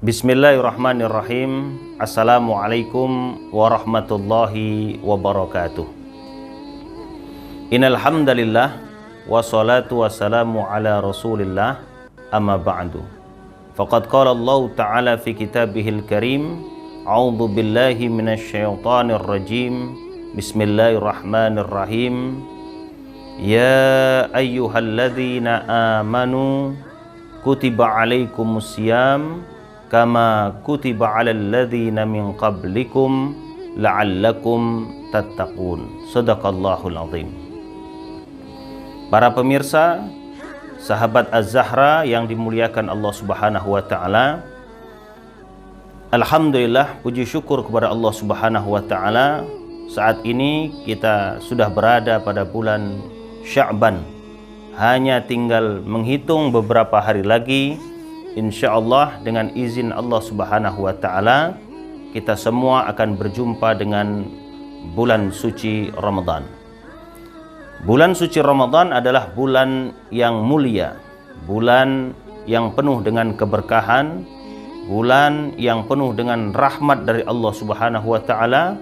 Bismillahirrahmanirrahim. Assalamualaikum warahmatullahi wabarakatuh. Innal hamdalillah wassalatu wassalamu ala Rasulillah amma ba'du. Faqad qala Allah Ta'ala fi kitabihil karim, a'udzu billahi minasyaitonir rajim. Bismillahirrahmanirrahim. Ya ayyuhalladzina amanu kutiba alaikumus syiyam kama kutiba alal ladzina min qablikum la'allakum tattaqun. Shadaqallahul azim. Para pemirsa, sahabat Az-Zahra yang dimuliakan Allah Subhanahu wa taala, alhamdulillah, puji syukur kepada Allah Subhanahu wa taala, saat ini kita sudah berada pada bulan Sya'ban. Hanya tinggal menghitung beberapa hari lagi, insyaallah dengan izin Allah Subhanahu wa taala kita semua akan berjumpa dengan bulan suci Ramadan. Bulan suci Ramadan adalah bulan yang mulia, bulan yang penuh dengan keberkahan, bulan yang penuh dengan rahmat dari Allah Subhanahu wa taala,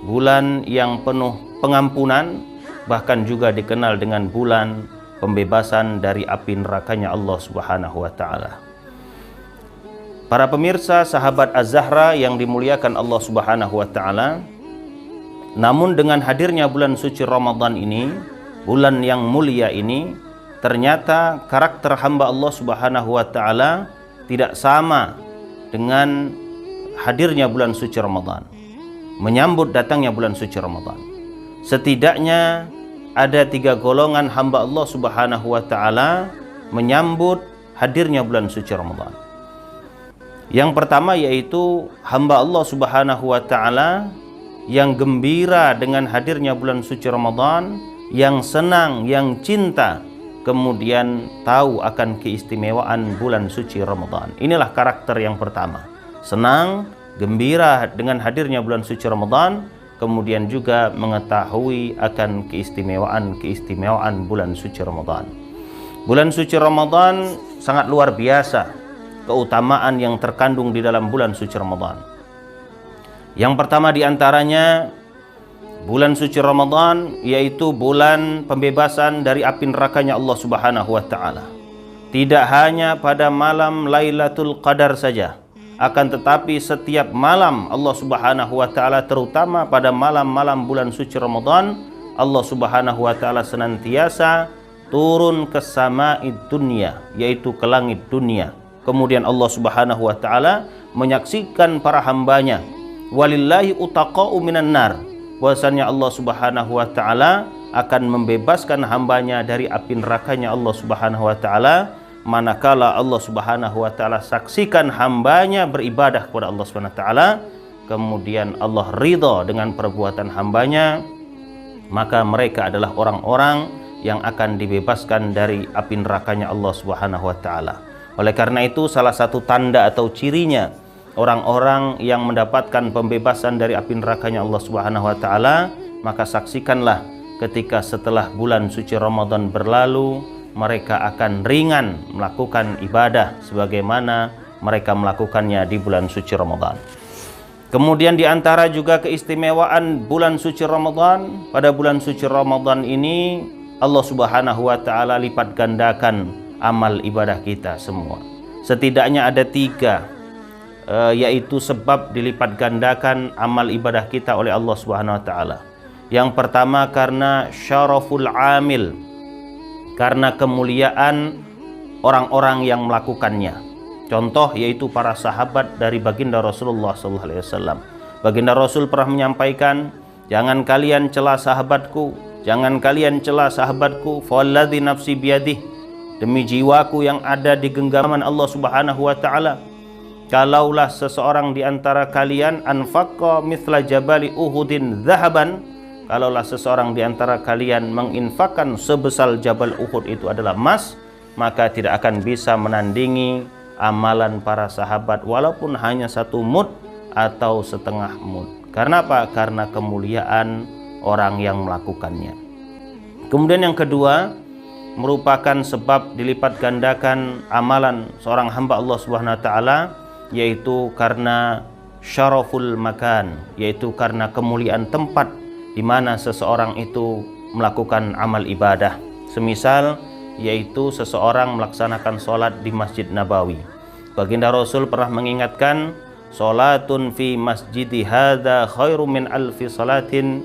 bulan yang penuh pengampunan, bahkan juga dikenal dengan bulan pembebasan dari api nerakanya Allah Subhanahu wa taala. Para pemirsa, sahabat Az-Zahra yang dimuliakan Allah Subhanahu wa taala, namun dengan hadirnya bulan suci Ramadan ini, bulan yang mulia ini, ternyata karakter hamba Allah Subhanahu wa taala tidak sama dengan hadirnya bulan suci Ramadan. Menyambut datangnya bulan suci Ramadan, setidaknya ada 3 golongan hamba Allah Subhanahu wa taala menyambut hadirnya bulan suci Ramadan. Yang pertama yaitu hamba Allah Subhanahu wa taala yang gembira dengan hadirnya bulan suci Ramadan, yang senang, yang cinta, kemudian tahu akan keistimewaan bulan suci Ramadan. Inilah karakter yang pertama. Senang, gembira dengan hadirnya bulan suci Ramadan, kemudian juga mengetahui akan keistimewaan bulan suci Ramadan. Bulan suci Ramadan sangat luar biasa keutamaan yang terkandung di dalam bulan suci Ramadan. Yang pertama diantaranya, bulan suci Ramadan yaitu bulan pembebasan dari api nerakanya Allah Subhanahu wa taala. Tidak hanya pada malam Lailatul Qadar saja, akan tetapi setiap malam Allah Subhanahu wa taala, terutama pada malam-malam bulan suci Ramadan, Allah Subhanahu wa taala senantiasa turun ke sama'id dunia, yaitu ke langit dunia. Kemudian Allah Subhanahu wa taala menyaksikan para hambanya, walillahi utaqa'u minan nar, bahwasanya Allah Subhanahu wa taala akan membebaskan hambanya dari api nerakanya Allah Subhanahu wa taala manakala Allah Subhanahu wa taala saksikan hambanya beribadah kepada Allah Subhanahu wa taala, kemudian Allah ridha dengan perbuatan hambanya, maka mereka adalah orang-orang yang akan dibebaskan dari api nerakanya Allah Subhanahu wa taala. Oleh karena itu, salah satu tanda atau cirinya orang-orang yang mendapatkan pembebasan dari api nerakanya Allah Subhanahu wa taala, maka saksikanlah ketika setelah bulan suci Ramadan berlalu, mereka akan ringan melakukan ibadah sebagaimana mereka melakukannya di bulan suci Ramadan. Kemudian diantara juga keistimewaan bulan suci Ramadan, pada bulan suci Ramadan ini Allah Subhanahu wa taala lipat gandakan amal ibadah kita semua. Setidaknya ada 3, yaitu sebab dilipat gandakan amal ibadah kita oleh Allah Subhanahu wa taala. Yang pertama karena syaraful amil, karena kemuliaan orang-orang yang melakukannya. Contoh yaitu para sahabat dari baginda Rasulullah SAW. Baginda Rasul pernah menyampaikan, jangan kalian cela sahabatku, jangan kalian cela sahabatku, falladzi nafsi biyadih, demi jiwaku yang ada di genggaman Allah Subhanahu wa taala, kalaulah seseorang di antara kalian anfaqa mithla jabali Uhudin zahaban, kalaulah seseorang di antara kalian menginfakkan sebesar Jabal Uhud itu adalah emas, maka tidak akan bisa menandingi amalan para sahabat walaupun hanya 1 mud atau setengah mud. Karena apa? Karena kemuliaan orang yang melakukannya. Kemudian yang kedua, merupakan sebab dilipat gandakan amalan seorang hamba Allah Subhanahu wa taala yaitu karena syaraful makan, yaitu karena kemuliaan tempat di mana seseorang itu melakukan amal ibadah. Semisal yaitu seseorang melaksanakan sholat di Masjid Nabawi. Baginda Rasul pernah mengingatkan, sholatun fi masjidi hadza khairu min alfi salatin,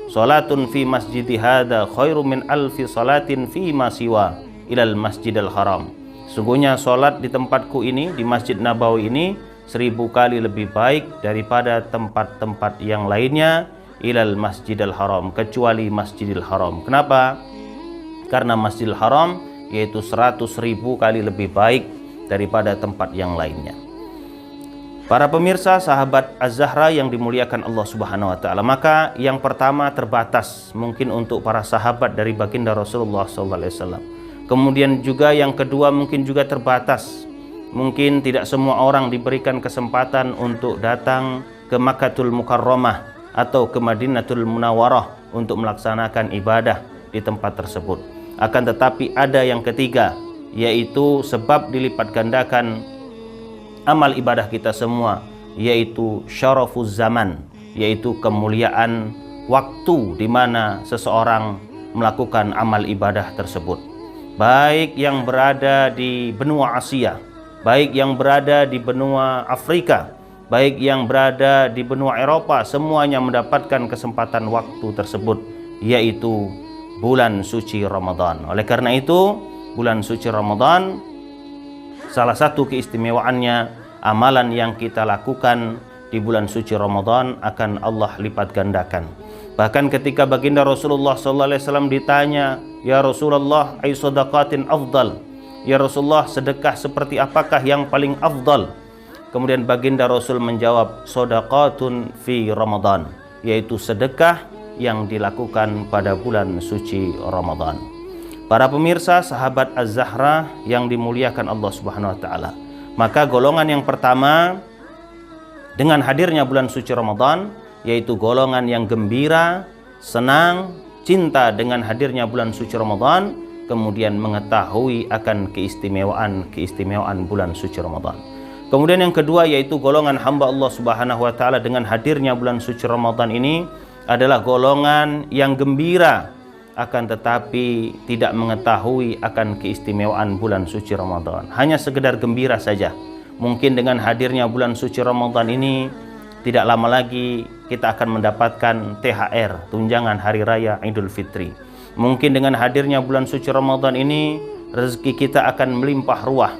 sholatun fi masjidi hadza khairu min alfi salatin fi ma siwa ilal masjidil haram. Sungguhnya sholat di tempatku ini, di Masjid Nabawi ini, 1000 kali lebih baik daripada tempat-tempat yang lainnya ilal masjidil haram, kecuali Masjidil Haram. Kenapa? Karena Masjidil Haram yaitu 100.000 kali lebih baik daripada tempat yang lainnya. Para pemirsa, sahabat Az-Zahra yang dimuliakan Allah Subhanahu wa taala, maka yang pertama terbatas mungkin untuk para sahabat dari baginda Rasulullah SAW. Kemudian juga yang kedua mungkin juga terbatas. Mungkin tidak semua orang diberikan kesempatan untuk datang ke Makkatul Mukarramah atau ke Madinatul Munawwarah untuk melaksanakan ibadah di tempat tersebut. Akan tetapi ada yang ketiga, yaitu sebab dilipat gandakan amal ibadah kita semua, yaitu syarafuz zaman, yaitu kemuliaan waktu di mana seseorang melakukan amal ibadah tersebut. Baik yang berada di benua Asia, baik yang berada di benua Afrika, baik yang berada di benua Eropa, semuanya mendapatkan kesempatan waktu tersebut, yaitu bulan suci Ramadan. Oleh karena itu, bulan suci Ramadan, salah satu keistimewaannya, amalan yang kita lakukan di bulan suci Ramadan akan Allah lipat gandakan. Bahkan ketika baginda Rasulullah SAW ditanya, "Ya Rasulullah, ay sadaqatin afdal?" Ya Rasulullah, sedekah seperti apakah yang paling afdal? Kemudian baginda Rasul menjawab, "Sadaqatun fi Ramadan," yaitu sedekah yang dilakukan pada bulan suci Ramadan. Para pemirsa, sahabat Az-Zahra yang dimuliakan Allah Subhanahu wa taala, maka golongan yang pertama dengan hadirnya bulan suci Ramadan, yaitu golongan yang gembira, senang, cinta dengan hadirnya bulan suci Ramadan, kemudian mengetahui akan keistimewaan bulan suci Ramadan. Kemudian yang kedua yaitu golongan hamba Allah Subhanahu wa taala dengan hadirnya bulan suci Ramadan ini adalah golongan yang gembira, akan tetapi tidak mengetahui akan keistimewaan bulan suci Ramadan. Hanya sekedar gembira saja. Mungkin dengan hadirnya bulan suci Ramadan ini tidak lama lagi kita akan mendapatkan THR, tunjangan hari raya Idul Fitri. Mungkin dengan hadirnya bulan suci Ramadan ini rezeki kita akan melimpah ruah.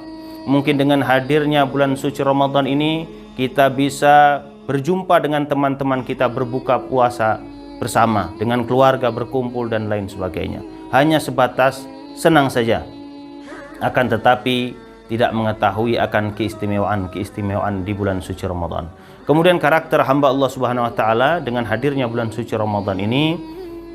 Mungkin dengan hadirnya bulan suci Ramadan ini kita bisa berjumpa dengan teman-teman kita, berbuka puasa bersama, dengan keluarga berkumpul dan lain sebagainya. Hanya sebatas senang saja, akan tetapi tidak mengetahui akan keistimewaan di bulan suci Ramadan. Kemudian karakter hamba Allah Subhanahu wa taala dengan hadirnya bulan suci Ramadan ini,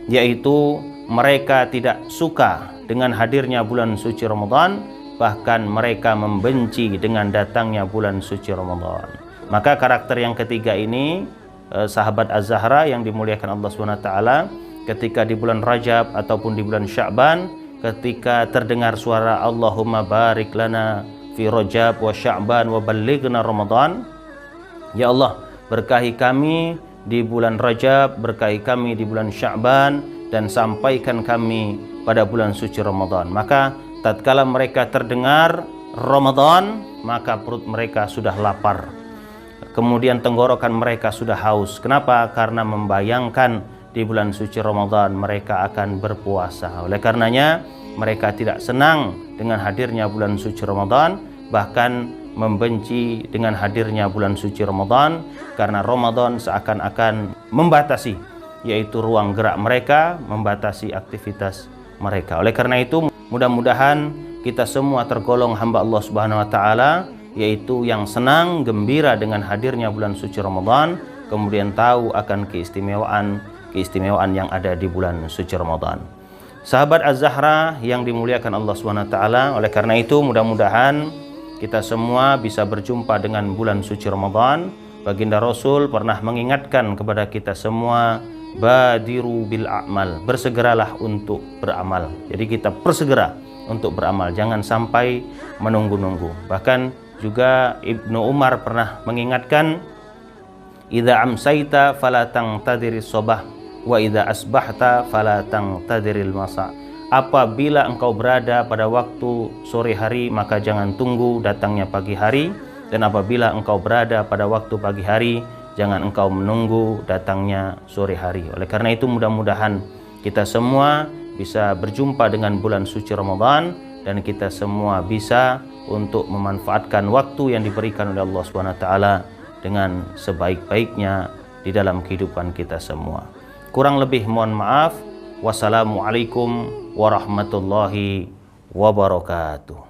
yaitu mereka tidak suka dengan hadirnya bulan suci Ramadan, bahkan mereka membenci dengan datangnya bulan suci Ramadan. Maka karakter yang ketiga ini, sahabat Az-Zahra yang dimuliakan Allah Subhanahu wa taala, ketika di bulan Rajab ataupun di bulan Sya'ban, ketika terdengar suara Allahumma barik lana fi Rajab wa Sya'ban wa ballighna Ramadan, ya Allah, berkahi kami di bulan Rajab, berkahi kami di bulan Sya'ban, dan sampaikan kami pada bulan suci Ramadan. Maka tatkala mereka terdengar Ramadan, maka perut mereka sudah lapar, kemudian tenggorokan mereka sudah haus. Kenapa? Karena membayangkan di bulan suci Ramadan mereka akan berpuasa. Oleh karenanya mereka tidak senang dengan hadirnya bulan suci Ramadan, bahkan membenci dengan hadirnya bulan suci Ramadan, karena Ramadan seakan-akan membatasi, yaitu ruang gerak mereka, membatasi aktivitas mereka. Oleh karena itu mudah-mudahan kita semua tergolong hamba Allah Subhanahu wa taala, yaitu yang senang, gembira dengan hadirnya bulan suci Ramadan, kemudian tahu akan keistimewaan yang ada di bulan suci Ramadan. Sahabat Az-Zahra yang dimuliakan Allah Subhanahu wa taala, oleh karena itu mudah-mudahan kita semua bisa berjumpa dengan bulan suci Ramadan. Baginda Rasul pernah mengingatkan kepada kita semua, badiru bil a'mal, bersegeralah untuk beramal. Jadi kita persegera untuk beramal, jangan sampai menunggu-nunggu. Bahkan Juga Ibnu Umar pernah mengingatkan, idza amsaita fala tangtadiris sobah wa idza asbahta fala tangtadiril masa. Apabila engkau berada pada waktu sore hari, maka jangan tunggu datangnya pagi hari, dan apabila engkau berada pada waktu pagi hari, jangan engkau menunggu datangnya sore hari. Oleh karena itu, mudah-mudahan kita semua bisa berjumpa dengan bulan suci Ramadan, dan kita semua bisa untuk memanfaatkan waktu yang diberikan oleh Allah SWT dengan sebaik-baiknya di dalam kehidupan kita semua. Kurang lebih mohon maaf. Wassalamualaikum warahmatullahi wabarakatuh.